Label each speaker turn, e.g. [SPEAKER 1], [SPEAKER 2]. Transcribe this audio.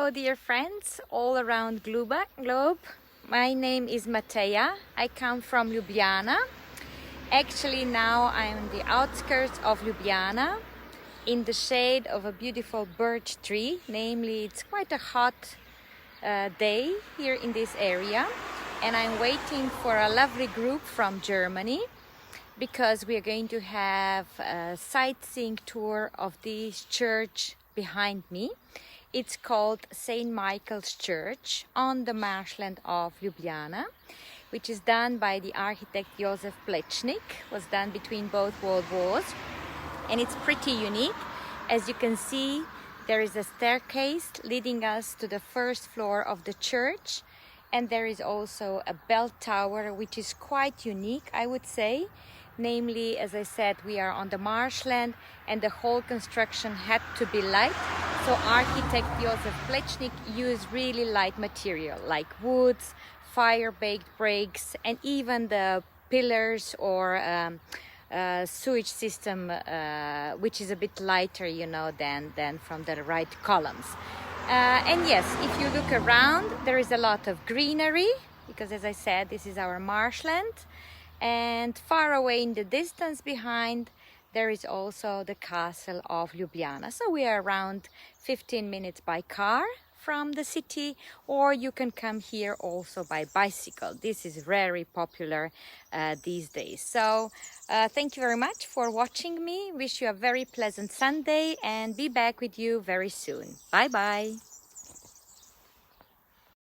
[SPEAKER 1] Hello dear friends all around globe. My name is Mateja. I come from Ljubljana. Actually now I'm on the outskirts of Ljubljana in the shade of a beautiful birch tree. Namely, it's quite a hot day here in this area, and I'm waiting for a lovely group from Germany because we are going to have a sightseeing tour of this church behind me. It's called St. Michael's Church on the marshland of Ljubljana, which is done by the architect Jože Plečnik. Was done between both world wars, and it's pretty unique. As you can see, there is a staircase leading us to the first floor of the church, and there is also a bell tower, which is quite unique, I would say. Namely, as I said, we are on the marshland and the whole construction had to be light. So architect Jože Plečnik used really light material like woods, fire-baked bricks, and even the pillars or sewage system, which is a bit lighter, you know, than from the right columns. And yes, if you look around, there is a lot of greenery because, as I said, this is our marshland. And far away in the distance behind, there is also the castle of Ljubljana. So we are around 15 minutes by car from the city, or you can come here also by bicycle. This is very popular these days. So thank you very much for watching me. Wish you a very pleasant Sunday and be back with you very soon. Bye bye.